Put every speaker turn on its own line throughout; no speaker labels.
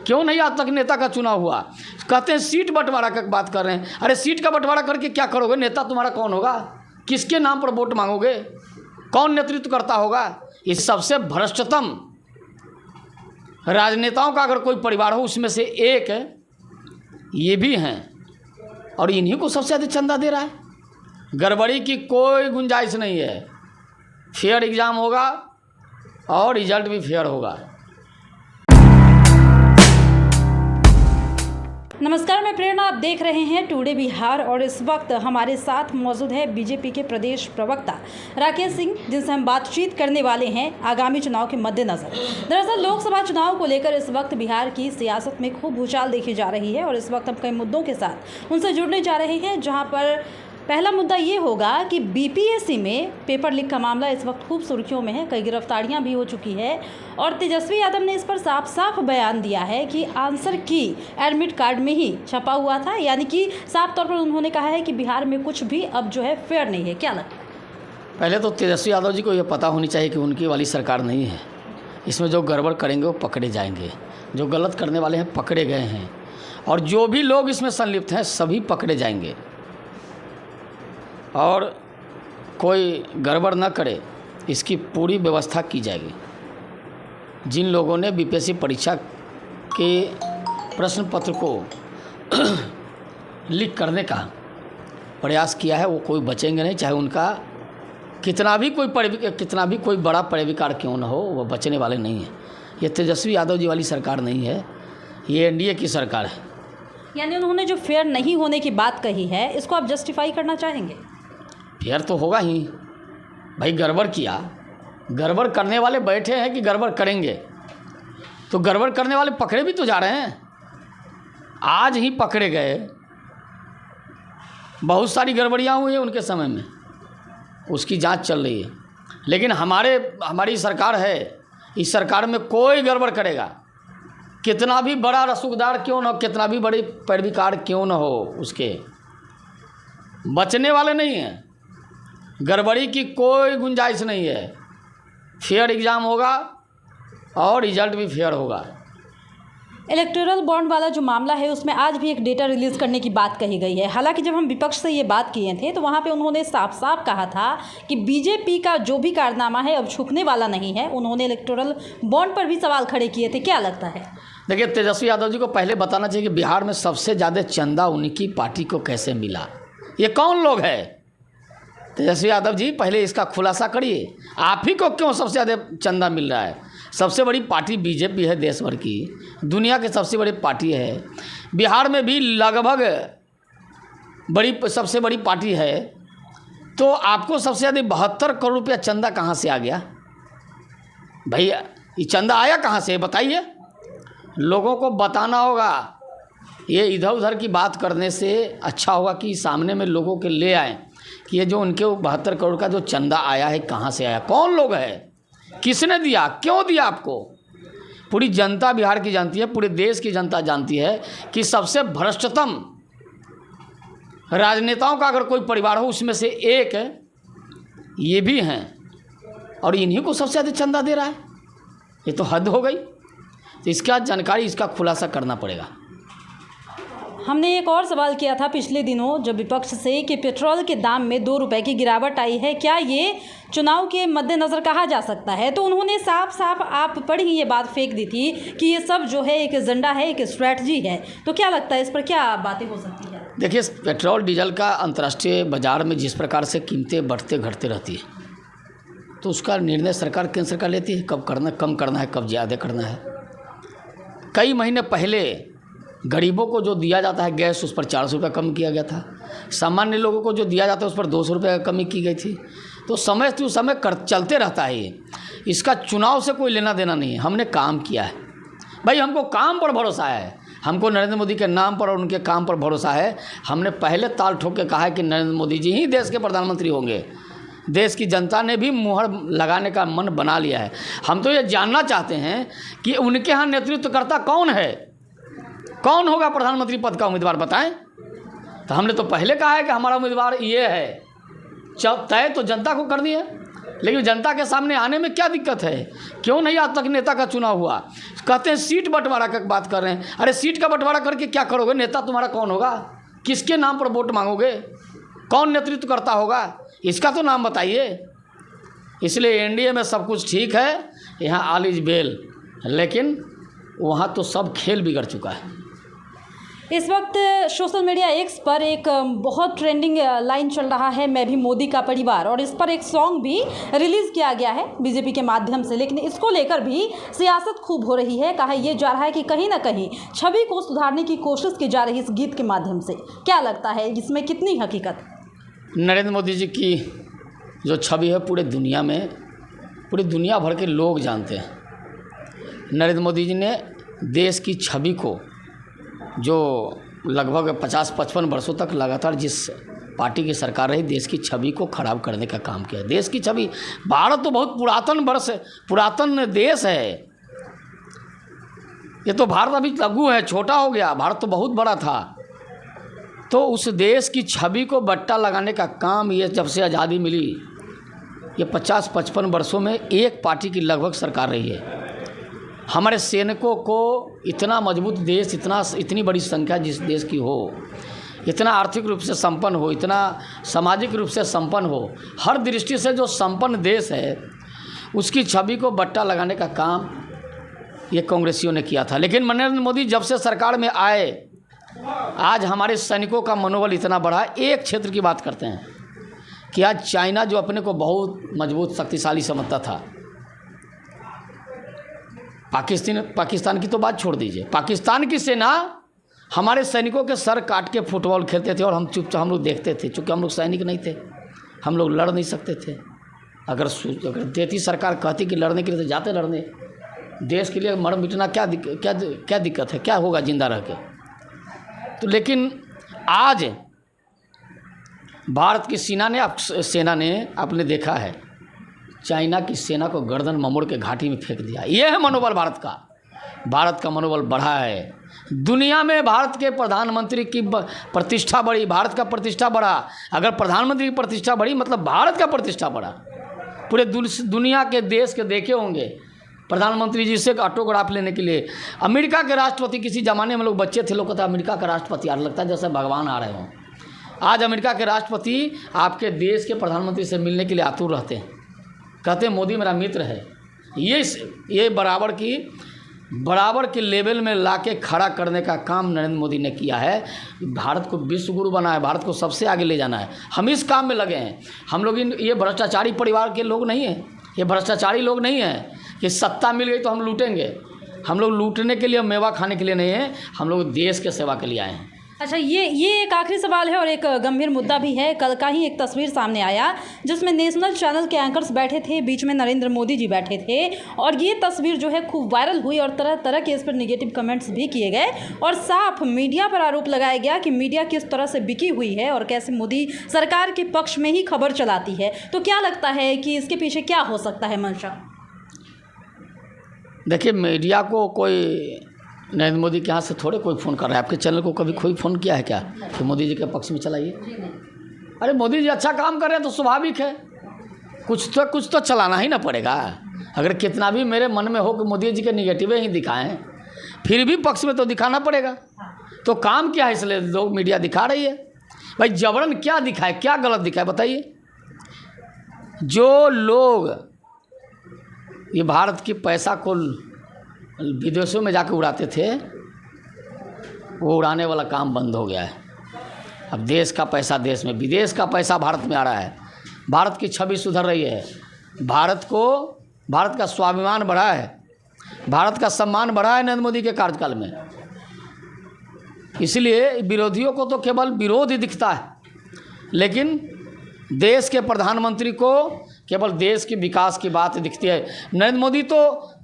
क्यों नहीं आज तक नेता का चुनाव हुआ? कहते हैं सीट बंटवारा का बात कर रहे हैं। अरे सीट का बंटवारा करके क्या करोगे? नेता तुम्हारा कौन होगा? किसके नाम पर वोट मांगोगे? कौन नेतृत्व करता होगा? इस सबसे भ्रष्टतम राजनेताओं का अगर कोई परिवार हो उसमें से एक ये भी हैं, और इन्हीं को सबसे अधिक चंदा दे रहा है। गड़बड़ी की कोई गुंजाइश नहीं है। फेयर एग्ज़ाम होगा और रिजल्ट भी फेयर होगा।
नमस्कार, मैं प्रेरणा, आप देख रहे हैं टुडे बिहार और इस वक्त हमारे साथ मौजूद है बीजेपी के प्रदेश प्रवक्ता राकेश सिंह, जिनसे हम बातचीत करने वाले हैं आगामी चुनाव के मद्देनज़र। दरअसल लोकसभा चुनाव को लेकर इस वक्त बिहार की सियासत में खूब भूचाल देखी जा रही है और इस वक्त हम कई मुद्दों के साथ उनसे जुड़ने जा रहे हैं, जहाँ पर पहला मुद्दा ये होगा कि बीपीएससी में पेपर लीक का मामला इस वक्त खूब सुर्खियों में है। कई गिरफ्तारियां भी हो चुकी है और तेजस्वी यादव ने इस पर साफ साफ बयान दिया है कि आंसर की एडमिट कार्ड में ही छपा हुआ था, यानी कि साफ तौर पर उन्होंने कहा है कि बिहार में कुछ भी अब जो है फेयर नहीं है। क्या लगता है?
पहले तो तेजस्वी यादव जी को ये पता होनी चाहिए कि उनकी वाली सरकार नहीं है। इसमें जो गड़बड़ करेंगे वो पकड़े जाएंगे, जो गलत करने वाले हैं पकड़े गए हैं, और जो भी लोग इसमें संलिप्त हैं सभी पकड़े जाएंगे और कोई गड़बड़ न करे इसकी पूरी व्यवस्था की जाएगी। जिन लोगों ने बीपीएससी परीक्षा के प्रश्न पत्र को लीक करने का प्रयास किया है वो कोई बचेंगे नहीं, चाहे उनका कितना भी कोई बड़ा पैरविकार क्यों न हो, वो बचने वाले नहीं हैं। ये तेजस्वी यादव जी वाली सरकार नहीं है, ये एनडीए की सरकार है।
यानी उन्होंने जो फेयर नहीं होने की बात कही है, इसको आप जस्टिफाई करना चाहेंगे?
फेयर तो होगा ही भाई। गड़बड़ किया, गड़बड़ करने वाले बैठे हैं कि गड़बड़ करेंगे, तो गड़बड़ करने वाले पकड़े भी तो जा रहे हैं। आज ही पकड़े गए, बहुत सारी गड़बड़ियाँ हुई हैं उनके समय में, उसकी जांच चल रही है। लेकिन हमारी सरकार है, इस सरकार में कोई गड़बड़ करेगा, कितना भी बड़ा रसूखदार क्यों न हो, कितना भी बड़ी पैरविकार क्यों न हो, उसके बचने वाले नहीं हैं। गड़बड़ी की कोई गुंजाइश नहीं है। फेयर एग्ज़ाम होगा और रिजल्ट भी फेयर होगा।
इलेक्टोरल बॉन्ड वाला जो मामला है उसमें आज भी एक डेटा रिलीज़ करने की बात कही गई है। हालांकि जब हम विपक्ष से ये बात किए थे तो वहाँ पे उन्होंने साफ साफ कहा था कि बीजेपी का जो भी कारनामा है अब छुपने वाला नहीं है। उन्होंने इलेक्टोरल बॉन्ड पर भी सवाल खड़े किए थे। क्या लगता है?
देखिए, तेजस्वी यादव जी को पहले बताना चाहिए कि बिहार में सबसे ज़्यादा चंदा उनकी पार्टी को कैसे मिला। ये कौन लोग हैं? तेजस्वी यादव जी पहले इसका खुलासा करिए। आप ही को क्यों सबसे ज़्यादा चंदा मिल रहा है? सबसे बड़ी पार्टी बीजेपी है, देश भर की, दुनिया की सबसे बड़ी पार्टी है। बिहार में भी लगभग सबसे बड़ी पार्टी है, तो आपको सबसे ज़्यादा 72 करोड़ रुपया चंदा कहाँ से आ गया भैया? ये चंदा आया कहाँ से बताइए? लोगों को बताना होगा। ये इधर उधर की बात करने से अच्छा होगा कि सामने में लोगों के ले आएँ कि ये जो उनके 72 करोड़ का जो चंदा आया है कहाँ से आया, कौन लोग है, किसने दिया, क्यों दिया आपको? पूरी जनता बिहार की जानती है, पूरे देश की जनता जानती है कि सबसे भ्रष्टतम राजनेताओं का अगर कोई परिवार हो उसमें से एक ये भी हैं, और इन्हीं को सबसे अधिक चंदा दे रहा है। ये तो हद हो गई। तो इसका जानकारी, इसका खुलासा करना पड़ेगा।
हमने एक और सवाल किया था पिछले दिनों जब विपक्ष से कि पेट्रोल के दाम में 2 रुपए की गिरावट आई है, क्या ये चुनाव के मद्देनज़र कहा जा सकता है? तो उन्होंने साफ साफ आप पर ही ये बात फेंक दी थी कि ये सब जो है एक एजेंडा है, एक स्ट्रैटेजी है। तो क्या लगता है इस पर क्या बातें हो सकती है?
देखिए, पेट्रोल डीजल का अंतर्राष्ट्रीय बाजार में जिस प्रकार से कीमतें बढ़ते घटते रहती है, तो उसका निर्णय सरकार, केंद्र सरकार लेती है कब करना, कम करना है, कब ज़्यादा करना है। कई महीने पहले गरीबों को जो दिया जाता है गैस, उस पर 400 रुपये कम किया गया था। सामान्य लोगों को जो दिया जाता है उस पर 200 रुपये कमी की गई थी। तो समय टू समय चलते रहता है ये। इसका चुनाव से कोई लेना देना नहीं है। हमने काम किया है भाई, हमको काम पर भरोसा है, हमको नरेंद्र मोदी के नाम पर और उनके काम पर भरोसा है। हमने पहले ताल ठोक के कहा है कि नरेंद्र मोदी जी ही देश के प्रधानमंत्री होंगे। देश की जनता ने भी मुहर लगाने का मन बना लिया है। हम तो ये जानना चाहते हैं कि उनके यहाँ नेतृत्वकर्ता कौन है, कौन होगा प्रधानमंत्री पद का उम्मीदवार, बताएं। तो हमने तो पहले कहा है कि हमारा उम्मीदवार ये है, तय तो जनता को कर दिया। लेकिन जनता के सामने आने में क्या दिक्कत है? क्यों नहीं आज तक नेता का चुनाव हुआ? कहते हैं सीट बंटवारा का बात कर रहे हैं। अरे सीट का बंटवारा करके क्या करोगे? नेता तुम्हारा कौन होगा? किसके नाम पर वोट मांगोगे? कौन नेतृत्व करता होगा? इसका तो नाम बताइए। इसलिए एनडीए में सब कुछ ठीक है, यहाँ ऑल इज वेल, लेकिन वहाँ तो सब खेल बिगड़ चुका है।
इस वक्त सोशल मीडिया एक्स पर एक बहुत ट्रेंडिंग लाइन चल रहा है, मैं भी मोदी का परिवार, और इस पर एक सॉन्ग भी रिलीज़ किया गया है बीजेपी के माध्यम से। लेकिन इसको लेकर भी सियासत खूब हो रही है। कहा यह जा रहा है कि कहीं ना कहीं छवि को सुधारने की कोशिश की जा रही है इस गीत के माध्यम से। क्या लगता है इसमें कितनी हकीकत?
नरेंद्र मोदी जी की जो छवि है पूरे दुनिया में, पूरी दुनिया भर के लोग जानते हैं। नरेंद्र मोदी जी ने देश की छवि को, जो लगभग 50-55 वर्षों तक लगातार जिस पार्टी की सरकार रही, देश की छवि को खराब करने का काम किया। देश की छवि, भारत तो बहुत पुरातन देश है। ये तो भारत अभी लघु है, छोटा हो गया। भारत तो बहुत बड़ा था। तो उस देश की छवि को बट्टा लगाने का काम ये जब से आज़ादी मिली, ये 50-55 वर्षों में एक पार्टी की लगभग सरकार रही है। हमारे सैनिकों को इतना मजबूत देश, इतनी बड़ी संख्या जिस देश की हो, इतना आर्थिक रूप से संपन्न हो, इतना सामाजिक रूप से संपन्न हो, हर दृष्टि से जो संपन्न देश है, उसकी छवि को बट्टा लगाने का काम ये कांग्रेसियों ने किया था। लेकिन नरेंद्र मोदी जब से सरकार में आए, आज हमारे सैनिकों का मनोबल इतना बढ़ा। एक क्षेत्र की बात करते हैं कि आज चाइना जो अपने को बहुत मजबूत शक्तिशाली समझता था, पाकिस्तान की तो बात छोड़ दीजिए, पाकिस्तान की सेना हमारे सैनिकों के सर काट के फुटबॉल खेलते थे और हम लोग देखते थे। चूँकि हम लोग सैनिक नहीं थे, हम लोग लड़ नहीं सकते थे। अगर देती सरकार कहती कि लड़ने के लिए तो जाते लड़ने। देश के लिए मर मिटना क्या दिक्कत है? क्या होगा जिंदा रह के? तो लेकिन आज भारत की सेना ने आपने देखा है, चाइना की सेना को गर्दन ममोड़ के घाटी में फेंक दिया। ये है मनोबल भारत का। भारत का मनोबल बढ़ा है। दुनिया में भारत के प्रधानमंत्री की प्रतिष्ठा बढ़ी, भारत का प्रतिष्ठा बढ़ा। अगर प्रधानमंत्री की प्रतिष्ठा बढ़ी मतलब भारत का प्रतिष्ठा बढ़ा। पूरे दुनिया के देश के देखे होंगे प्रधानमंत्री जी से ऑटोग्राफ लेने के लिए। अमेरिका के राष्ट्रपति, किसी ज़माने में लोग बच्चे थे, लोग कहते अमेरिका का राष्ट्रपति यार लगता है जैसे भगवान आ रहे हों। आज अमेरिका के राष्ट्रपति आपके देश के प्रधानमंत्री से मिलने के लिए आतुर रहते हैं, कहते हैं मोदी मेरा मित्र है। ये बराबर के लेवल में लाके खड़ा करने का काम नरेंद्र मोदी ने किया है। भारत को विश्व गुरु बनाया है, भारत को सबसे आगे ले जाना है। हम इस काम में लगे हैं। हम लोग ये भ्रष्टाचारी परिवार के लोग नहीं हैं, ये भ्रष्टाचारी लोग नहीं हैं कि सत्ता मिल गई तो हम लूटेंगे। हम लोग लूटने के लिए, मेवा खाने के लिए नहीं है, हम लोग देश के सेवा के लिए आए हैं।
अच्छा, ये एक आखिरी सवाल है और एक गंभीर मुद्दा भी है। कल का ही एक तस्वीर सामने आया जिसमें नेशनल चैनल के एंकर्स बैठे थे, बीच में नरेंद्र मोदी जी बैठे थे, और ये तस्वीर जो है खूब वायरल हुई और तरह तरह के इस पर निगेटिव कमेंट्स भी किए गए और साफ मीडिया पर आरोप लगाया गया कि मीडिया किस तरह से बिकी हुई है और कैसे मोदी सरकार के पक्ष में ही खबर चलाती है। तो क्या लगता है कि इसके पीछे क्या हो सकता है मंशा?
देखिए, मीडिया को कोई नरेंद्र मोदी के यहाँ से थोड़े कोई फ़ोन कर रहा है। आपके चैनल को कभी कोई फ़ोन किया है क्या कि मोदी जी के पक्ष में चलाइए? अरे मोदी जी अच्छा काम कर रहे हैं तो स्वाभाविक है, कुछ तो चलाना ही ना पड़ेगा। अगर कितना भी मेरे मन में हो कि मोदी जी के निगेटिव ही दिखाएं, फिर भी पक्ष में तो दिखाना पड़ेगा। तो काम क्या है, इसलिए लोग मीडिया दिखा रही है। भाई जबरन क्या दिखाए, क्या गलत दिखाए बताइए? जो लोग ये भारत की पैसा को विदेशों में जाकर उड़ाते थे, वो उड़ाने वाला काम बंद हो गया है। अब देश का पैसा देश में, विदेश का पैसा भारत में आ रहा है। भारत की छवि सुधर रही है। भारत का स्वाभिमान बढ़ा है, भारत का सम्मान बढ़ा है नरेंद्र मोदी के कार्यकाल में। इसलिए विरोधियों को तो केवल विरोध ही दिखता है, लेकिन देश के प्रधानमंत्री को केवल देश के विकास की बात दिखती है। नरेंद्र मोदी तो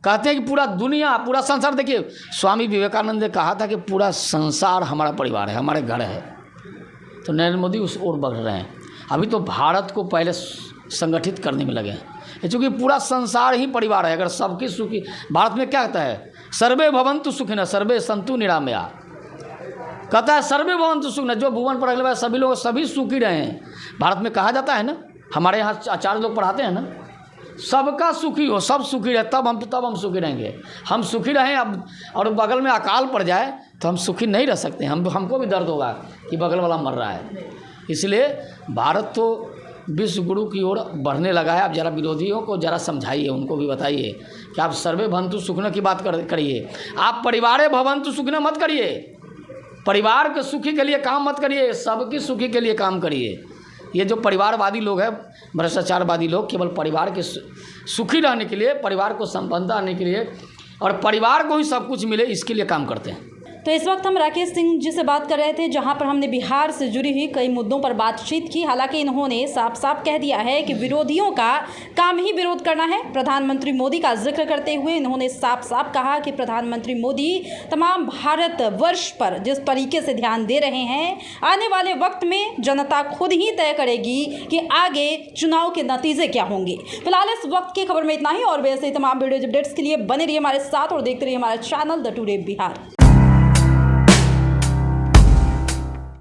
कहते हैं कि पूरा दुनिया, पूरा संसार, देखिए स्वामी विवेकानंद ने कहा था कि पूरा संसार हमारा परिवार है, हमारे घर है। तो नरेंद्र मोदी उस ओर बढ़ रहे हैं। अभी तो भारत को पहले संगठित करने में लगे हैं, चूँकि पूरा संसार ही परिवार है। अगर सबकी सुखी, भारत में क्या कहता है, सर्वे भवन्तु सुखिनः सर्वे सन्तु निरामया, कहता है सर्वे भवन्तु सुखिनः, जो भुवन पर सभी लोग सभी सुखी रहे हैं। भारत में कहा जाता है ना, हमारे यहाँ आचार्य लोग पढ़ाते हैं ना सबका सुखी हो, सब सुखी रहे, तब हम सुखी रहेंगे। हम सुखी रहें अब और बगल में अकाल पड़ जाए तो हम सुखी नहीं रह सकते। हमको भी दर्द होगा कि बगल वाला मर रहा है। इसलिए भारत तो विश्व गुरु की ओर बढ़ने लगा है। आप जरा विरोधियों को जरा समझाइए, उनको भी बताइए कि आप सर्वे भवन्तु सुखिनः की बात करिए। आप परिवारे भवन्तु सुखिनः मत करिए। परिवार के सुखी के लिए काम मत करिए, सबकी सुखी के लिए काम करिए। ये जो परिवारवादी लोग हैं, भ्रष्टाचारवादी लोग, केवल परिवार के सुखी रहने के लिए, परिवार को संपन्नता आने के लिए और परिवार को ही सब कुछ मिले, इसके लिए काम करते हैं।
तो इस वक्त हम राकेश सिंह जी से बात कर रहे थे, जहां पर हमने बिहार से जुड़ी हुई कई मुद्दों पर बातचीत की। हालांकि इन्होंने साफ साफ कह दिया है कि विरोधियों का काम ही विरोध करना है। प्रधानमंत्री मोदी का जिक्र करते हुए इन्होंने साफ साफ कहा कि प्रधानमंत्री मोदी तमाम भारतवर्ष पर जिस तरीके से ध्यान दे रहे हैं, आने वाले वक्त में जनता खुद ही तय करेगी कि आगे चुनाव के नतीजे क्या होंगे। फिलहाल इस वक्त की खबर में इतना ही, और वैसे तमाम वीडियो अपडेट्स के लिए बने रहिए हमारे साथ और देखते रहिए हमारा चैनल द टुडे बिहार।